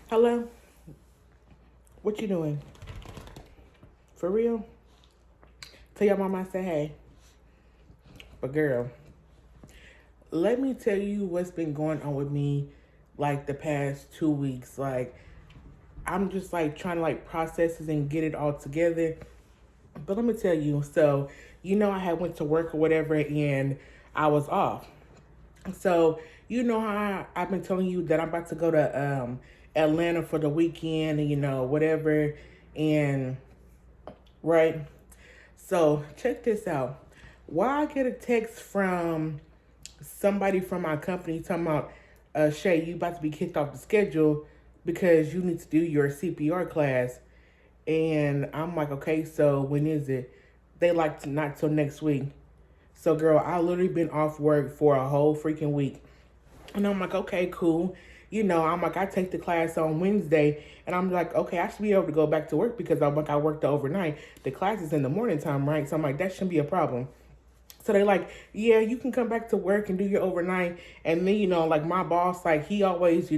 Hello? What you doing? For real? Tell your mama I said hey. But girl, let me tell you what's been going on with me like the past 2 weeks. Like, I'm just like trying to like process this and get it all together. But let me tell you, so I had went to work or whatever and I was off. So how I've been telling you that I'm about to go to Atlanta for the weekend and whatever, and right. So check this out. Why I get a text from somebody from my company talking about, Shay, you about to be kicked off the schedule because you need to do your CPR class. And I'm like, okay, so when is it? They like to not till next week. So girl, I literally been off work for a whole freaking week. And I'm like, okay, cool. I'm like, I take the class on Wednesday. And I'm like, okay, I should be able to go back to work because I'm like, I worked the overnight. The class is in the morning time, right? So I'm like, that shouldn't be a problem. So they're like, yeah, you can come back to work and do your overnight. And then, like my boss, like he always,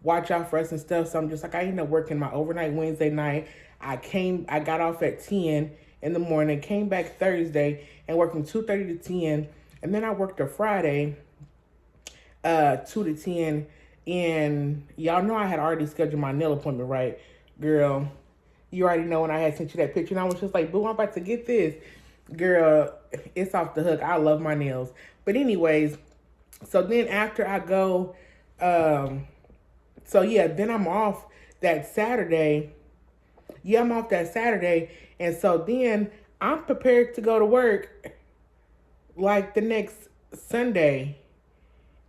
watch out for us and stuff. So I'm just like, I ended up working my overnight Wednesday night. I got off at 10 in the morning, came back Thursday and worked from 2:30 to 10. And then I worked a Friday, 2 to 10. And y'all know I had already scheduled my nail appointment, right? Girl, you already know when I had sent you that picture. And I was just like, boo, I'm about to get this. Girl, it's off the hook. I love my nails. But anyways, so then after I go, then I'm off that Saturday. Yeah, I'm off that Saturday. And so then I'm prepared to go to work like the next Sunday.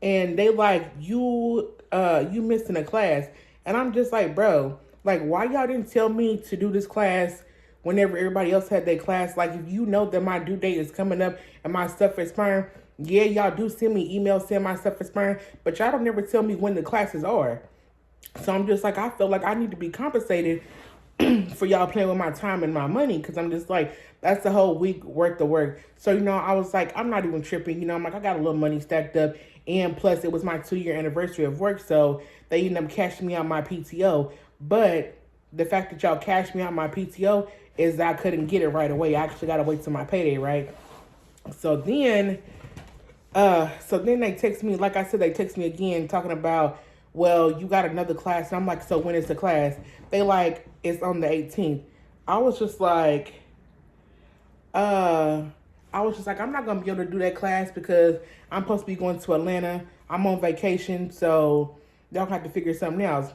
And they like, you missing a class. And I'm just like, bro, like, why y'all didn't tell me to do this class whenever everybody else had their class? Like, if you know that my due date is coming up and my stuff is expiring, yeah, y'all do send me emails saying my stuff is expiring, but y'all don't never tell me when the classes are. So I'm just like, I feel like I need to be compensated for y'all playing with my time and my money, because I'm just like, that's the whole week worth of work. So, I was like, I'm not even tripping. I'm like, I got a little money stacked up. And plus, it was my 2-year anniversary of work. So they ended up cashing me out my PTO. But the fact that y'all cashed me out my PTO is I couldn't get it right away. I actually got to wait till my payday, right? So then they text me, like I said, they text me again talking about, well, you got another class. And I'm like, so when is the class? They like, it's on the 18th. I was just like, I'm not going to be able to do that class because I'm supposed to be going to Atlanta. I'm on vacation, so y'all have to figure something else.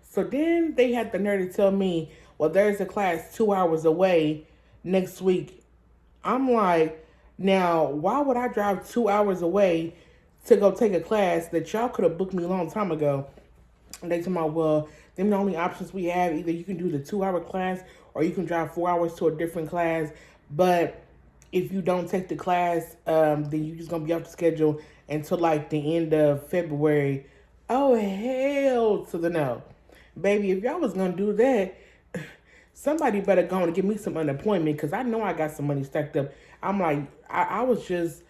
So then they had the nerve to tell me, well, there's a class 2 hours away next week. I'm like, now, why would I drive 2 hours away to go take a class that y'all could have booked me a long time ago? And they told me, well, them the only options we have. Either you can do the 2-hour class or you can drive 4 hours to a different class. But if you don't take the class, then you're just going to be off the schedule until like the end of February. Oh, hell to the no. Baby, if y'all was going to do that, somebody better go and give me some unemployment because I know I got some money stacked up. I'm like, I was just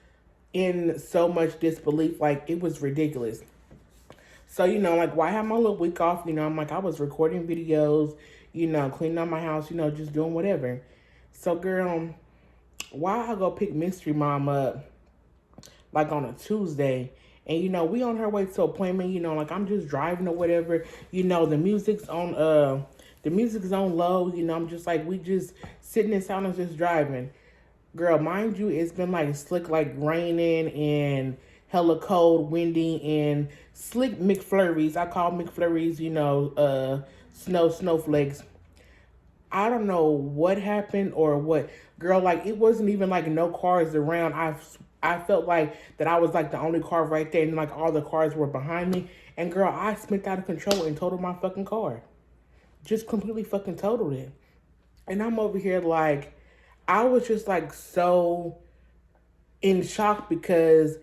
in so much disbelief. Like, it was ridiculous. So, like, why have my little week off? I'm like, I was recording videos, cleaning up my house, just doing whatever. So, girl, why I go pick Mystery Mom up, like, on a Tuesday, and, we on her way to appointment, like, I'm just driving or whatever, the music's on, low, I'm just like, we just sitting in silence just driving. Girl, mind you, it's been, like, slick, like, raining and hella cold, windy, and slick McFlurries. I call McFlurries, snowflakes. I don't know what happened or what. Girl, like, it wasn't even, like, no cars around. I felt like that I was, like, the only car right there, and, like, all the cars were behind me. And, girl, I spent out of control and totaled my fucking car. Just completely fucking totaled it. And I'm over here, like, I was just, like, so in shock because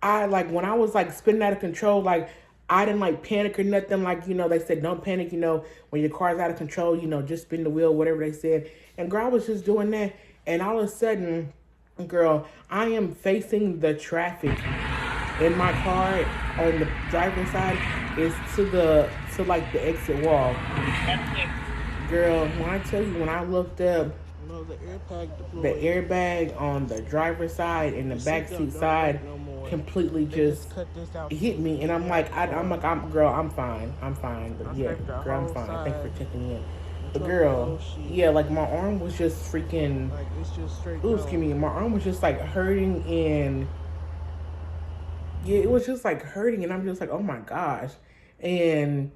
when I was, like, spinning out of control, like, I didn't, like, panic or nothing. Like, they said, don't panic, when your car's out of control, just spin the wheel, whatever they said. And, girl, I was just doing that. And all of a sudden, girl, I am facing the traffic in my car on the driver's side is to like the exit wall. Girl, when I tell you, when I looked up, No, the airbag the deployed. airbag on the driver's side and the The back seatbelt seat don't side work no more. completely They just just cut this out so hit you me, and can I'm have like, the I'm car. like, girl, I'm fine, but I yeah, scraped the girl, I'm whole fine. Thanks for side checking in. and But took the girl, whole sheet. yeah, like my arm was just freaking, Like it's just straight ooh, excuse gone. me, my arm was just like hurting, and yeah, it was just like hurting, and I'm just like, oh my gosh, and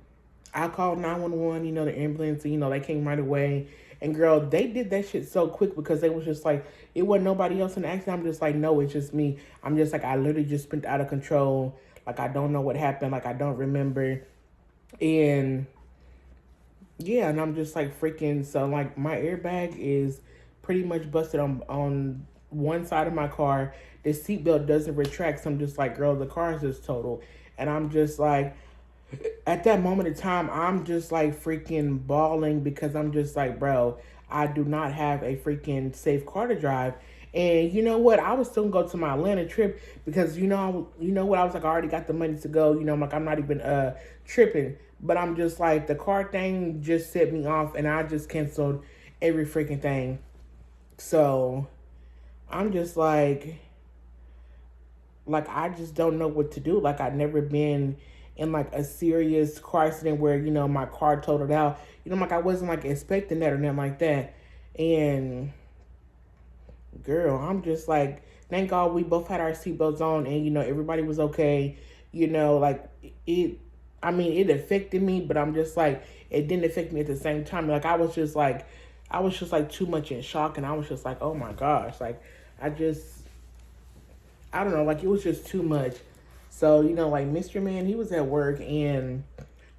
I called 911, the ambulance, they came right away. And girl, they did that shit so quick because they was just like, it wasn't nobody else in the accident. I'm just like, no, it's just me. I'm just like, I literally just been out of control. Like, I don't know what happened. Like, I don't remember. And yeah, and I'm just like freaking, so like my airbag is pretty much busted on one side of my car. The seatbelt doesn't retract. So I'm just like, girl, the car is just total. And I'm just like, at that moment in time, I'm just like freaking bawling because I'm just like, bro, I do not have a freaking safe car to drive. And you know what? I was still gonna go to my Atlanta trip because you know what? I was like, I already got the money to go. I'm like, I'm not even tripping. But I'm just like, the car thing just set me off, and I just canceled every freaking thing. So I'm just like I just don't know what to do. Like I've never been in like a serious car accident where my car totaled out. Like I wasn't like expecting that or nothing like that. And girl, I'm just like, thank God we both had our seatbelts on, and everybody was okay. Like it. I mean, it affected me, but I'm just like, it didn't affect me at the same time. Like I was just like too much in shock, and I was just like, oh my gosh, like I just I don't know, like it was just too much. So, like Mr. Man, he was at work, and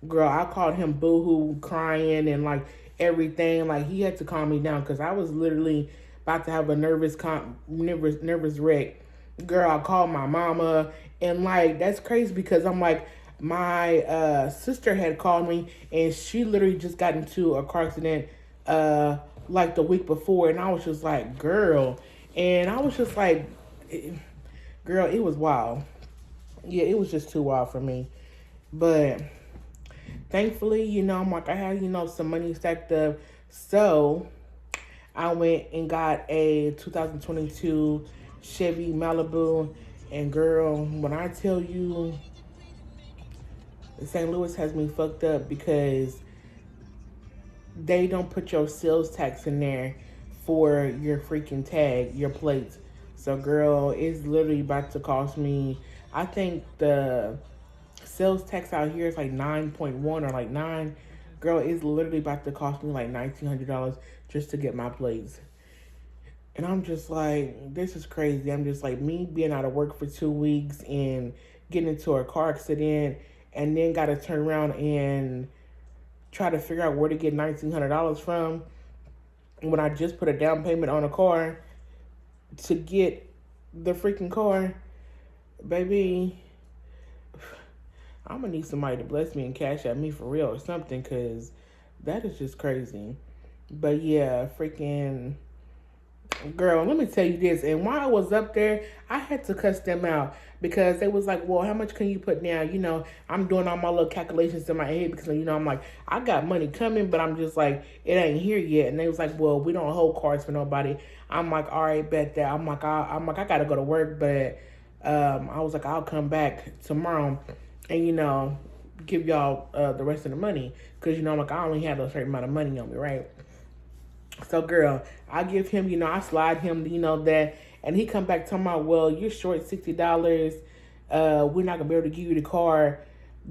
girl, I called him boohoo crying and like everything. Like he had to calm me down because I was literally about to have a nervous wreck. Girl, I called my mama, and like that's crazy because I'm like, my sister had called me, and she literally just got into a car accident like the week before, and I was just like, girl, and I was just like, girl, it was wild. Yeah, it was just too wild for me. But thankfully, I'm like, I had, some money stacked up. So I went and got a 2022 Chevy Malibu. And girl, when I tell you, St. Louis has me fucked up because they don't put your sales tax in there for your freaking tag, your plates. So girl, it's literally about to cost me, I think the sales tax out here is like 9.1 or like 9. Girl, it's literally about to cost me like $1,900 just to get my plates. And I'm just like, this is crazy. I'm just like, me being out of work for 2 weeks and getting into a car accident, and then got to turn around and try to figure out where to get $1,900 from when I just put a down payment on a car to get the freaking car. Baby, I'm gonna need somebody to bless me and cash at me for real or something, because that is just crazy. But yeah, freaking girl, let me tell you this. And while I was up there, I had to cuss them out because they was like, well, how much can you put down? I'm doing all my little calculations in my head because, I'm like, I got money coming, but I'm just like, it ain't here yet. And they was like, well, we don't hold cards for nobody. I'm like, all right, bet that. I got to go to work, but I was like, I'll come back tomorrow and, give y'all the rest of the money. Because, I'm like, I only have a certain amount of money on me, right? So, girl, I give him, I slide him, that, and he come back talking about, well, you're short $60. We're not gonna be able to give you the car.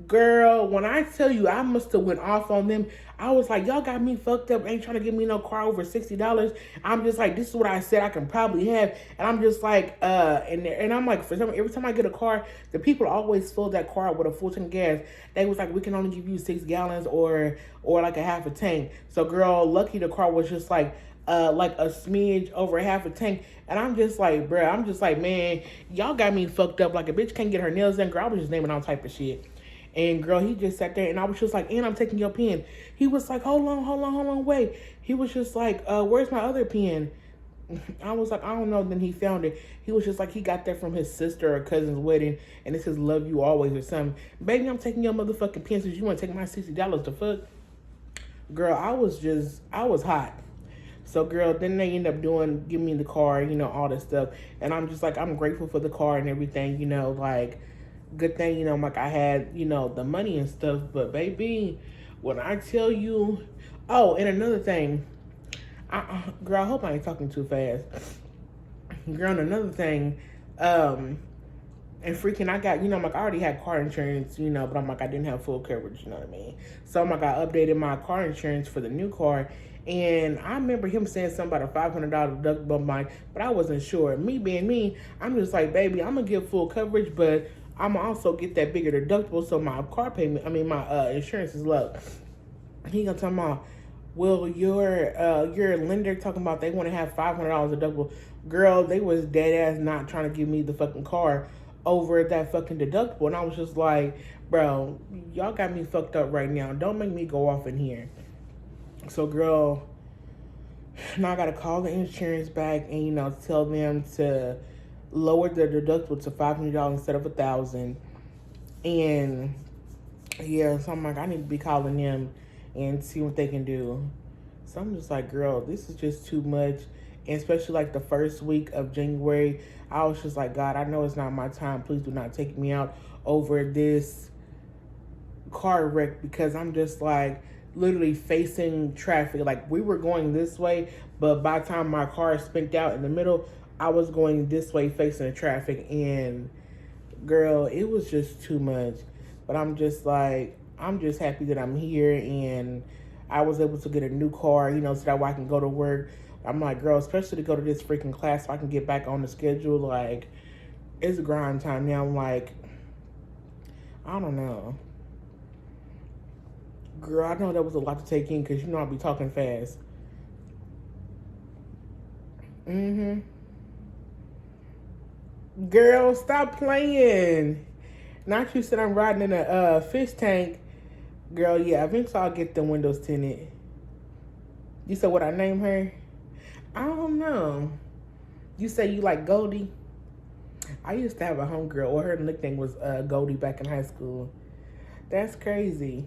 Girl, when I tell you, I must have went off on them. I was like, y'all got me fucked up. Ain't trying to give me no car over $60. I'm just like, this is what I said I can probably have. And I'm just like, and I'm like, every time I get a car, the people always fill that car with a full tank of gas. They was like, we can only give you 6 gallons or like a half a tank. So girl, lucky the car was just like a smidge over half a tank. And I'm just like, bruh, I'm just like, man, y'all got me fucked up. Like a bitch can't get her nails done. Girl, I was just naming all type of shit. And girl, he just sat there, and I was just like, and I'm taking your pen. He was like, hold on, wait. He was just like, where's my other pen? I was like, I don't know. Then he found it. He was just like, he got that from his sister or cousin's wedding, and it says "Love You Always" or something. Baby, I'm taking your motherfucking pencils. You want to take my $60 to fuck? Girl, I was hot. So, girl, then they end up giving me the car, all this stuff, and I'm just like, I'm grateful for the car and everything, like, good thing, like I had, the money and stuff. But baby, when I tell you, oh, and another thing. Girl, I hope I ain't talking too fast. Girl, and another thing, and freaking, I got, I'm like, I already had car insurance, but I'm like, I didn't have full coverage, you know what I mean? So I'm like, I updated my car insurance for the new car, and I remember him saying something about a $500 deductible, but I wasn't sure. Me being me, I'm just like, baby, I'm gonna get full coverage, but I'm gonna also get that bigger deductible so my my insurance is low. He gonna tell me, well, your lender talking about they want to have $500 deductible. Girl, they was dead ass not trying to give me the fucking car over that fucking deductible, and I was just like, bro, y'all got me fucked up right now. Don't make me go off in here. So, girl, now I gotta call the insurance back and tell them to lower the deductible to $500 instead of $1,000. And yeah, so I'm like, I need to be calling them and see what they can do. So I'm just like, girl, this is just too much. And especially like the first week of January, I was just like, God, I know it's not my time. Please do not take me out over this car wreck, because I'm just like literally facing traffic. Like, we were going this way, but by the time my car spent out in the middle, I was going this way facing the traffic. And girl, it was just too much. But I'm just like, I'm just happy that I'm here and I was able to get a new car, so that way I can go to work. I'm like, girl, especially to go to this freaking class so I can get back on the schedule. Like, it's grind time now. I'm like, I don't know. Girl, I know that was a lot to take in because I'll be talking fast. Girl, stop playing. Not you said I'm riding in a fish tank. Girl, yeah, eventually I'll get the windows tinted. You said what I name her? I don't know. You say you like G.O.D? I used to have a homegirl, or her nickname was G.O.D back in high school. That's crazy.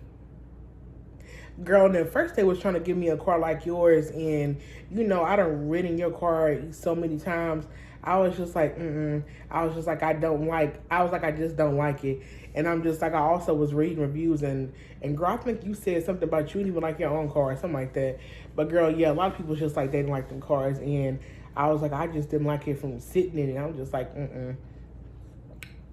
Girl, and then first they was trying to give me a car like yours, and I done ridden your car so many times. I was just like, I was just like, I just don't like it. And I'm just like, I also was reading reviews, and girl, I think you said something about you didn't even like your own car or something like that. But girl, yeah, a lot of people just like they didn't like them cars, and I was like, I just didn't like it from sitting in it. I'm just like,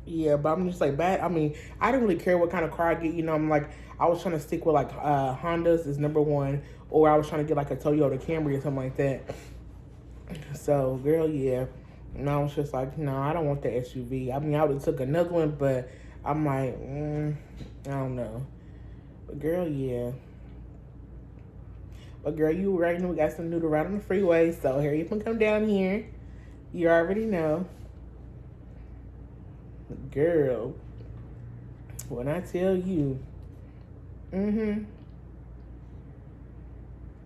Yeah, but I'm just like bad. I mean, I didn't really care what kind of car I get. I'm like, I was trying to stick with like Hondas is number one, or I was trying to get like a Toyota Camry or something like that. So, girl, yeah. And I was just like, no, I don't want the SUV. I mean, I would have took another one, but I'm like, I don't know. But girl, yeah. But girl, you already know we got some new to ride on the freeway, so here you can come down here. You already know. Girl, when I tell you,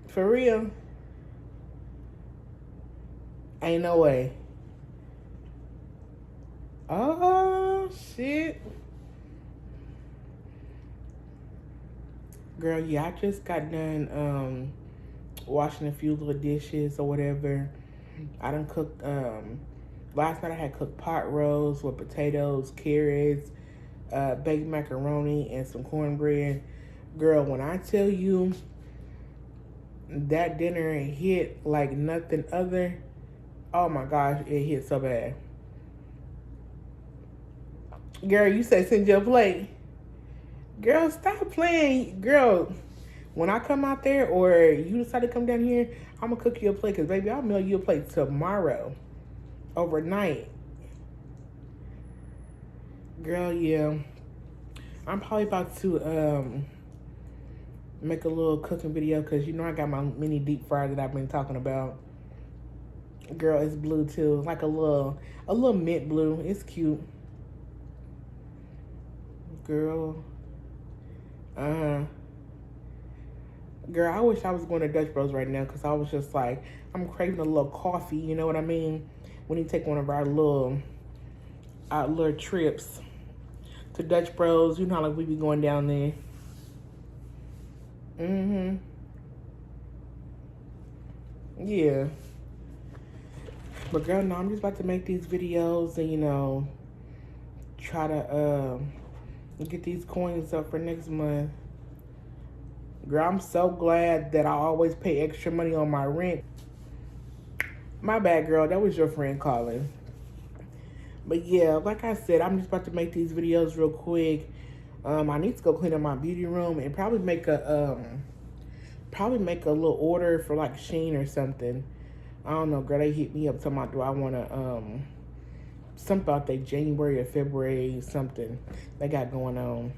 for real, ain't no way. Oh, shit. Girl, yeah, I just got done washing a few little dishes or whatever. I done cooked, last night I had cooked pot roast with potatoes, carrots, baked macaroni, and some cornbread. Girl, when I tell you that dinner hit like nothing other, oh my gosh, it hit so bad. Girl, you said send your plate. Girl, stop playing. Girl, when I come out there or you decide to come down here, I'm going to cook you a plate because, baby, I'll mail you a plate tomorrow, overnight. Girl, yeah. I'm probably about to make a little cooking video because, I got my mini deep fryer that I've been talking about. Girl, it's blue, too. Like a little mint blue. It's cute. Girl. Girl, I wish I was going to Dutch Bros right now because I was just like, I'm craving a little coffee, you know what I mean? We need to take one of our little trips to Dutch Bros. You know how like we be going down there. Yeah. But girl, no, I'm just about to make these videos and, you know, try to get these coins up for next month. Girl, I'm so glad that I always pay extra money on my rent. My bad, girl. That was your friend calling. But yeah, like I said, I'm just about to make these videos real quick. I need to go clean up my beauty room and probably make a little order for like Shein or something. I don't know, girl. They hit me up talking about do I want to something about they January or February something they got going on.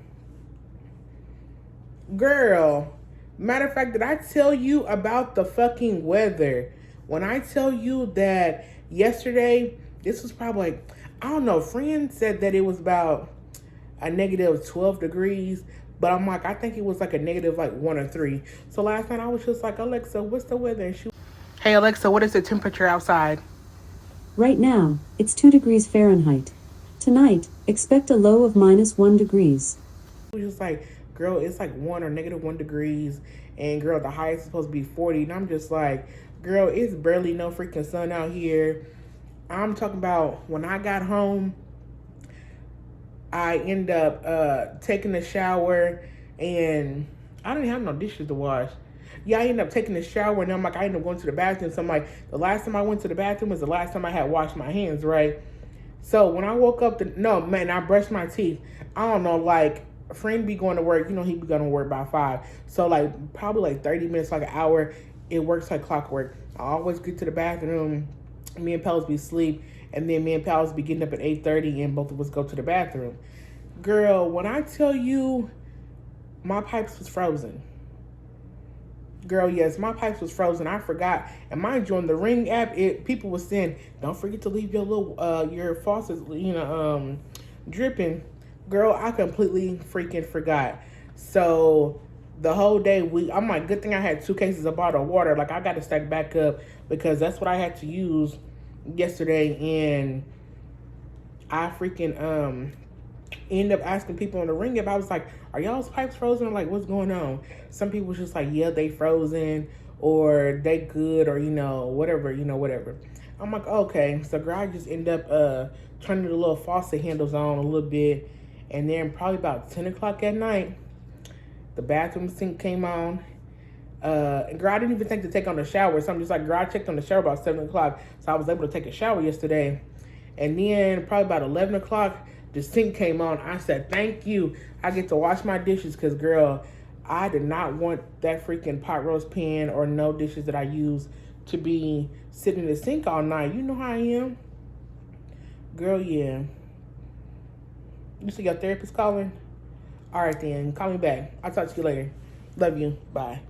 Girl, matter of fact, did I tell you about the fucking weather? When I tell you that yesterday, this was probably like, I don't know, friend said that it was about a negative 12 degrees, but I'm like, I think it was like a negative like 1 or 3. So last night I was just like, Alexa, what's the weather? And hey Alexa, what is the temperature outside? Right now, it's 2 degrees Fahrenheit. Tonight, expect a low of -1 degrees. It was just like, girl, it's like 1 or negative 1 degrees. And girl, the highest is supposed to be 40. And I'm just like, girl, it's barely no freaking sun out here. I'm talking about when I got home, I end up taking a shower and I didn't have no dishes to wash. Yeah, I ended up taking a shower and I'm like, I ended up going to the bathroom. So I'm like, the last time I went to the bathroom was the last time I had washed my hands, right? So when I woke up, I brushed my teeth. I don't know, like, a friend be going to work, you know, he be going to work by 5. So like probably like 30 minutes, like an hour, it works like clockwork. I always get to the bathroom, me and Pels be asleep, and then me and Pels be getting up at 8:30 and both of us go to the bathroom. Girl, when I tell you my pipes was frozen. Girl, yes, my pipes was frozen. I forgot. And mind you, on the Ring app, people was saying, don't forget to leave your little your faucets, dripping. Girl, I completely freaking forgot. So the whole day I'm like, good thing I had 2 cases of bottled water. Like I got to stack back up because that's what I had to use yesterday, and I freaking end up asking people on the Ring app. I was like, are y'all's pipes frozen? Like, what's going on? Some people was just like, yeah, they frozen, or they good, or whatever. I'm like, okay. So girl, I just end up turning the little faucet handles on a little bit, and then probably about 10 o'clock at night, the bathroom sink came on. And girl, I didn't even think to take on the shower. So I'm just like, girl, I checked on the shower about 7 o'clock. So I was able to take a shower yesterday. And then probably about 11 o'clock, the sink came on. I said, thank you. I get to wash my dishes because, girl, I did not want that freaking pot roast pan or no dishes that I use to be sitting in the sink all night. You know how I am. Girl, yeah. You see your therapist calling? All right, then. Call me back. I'll talk to you later. Love you. Bye.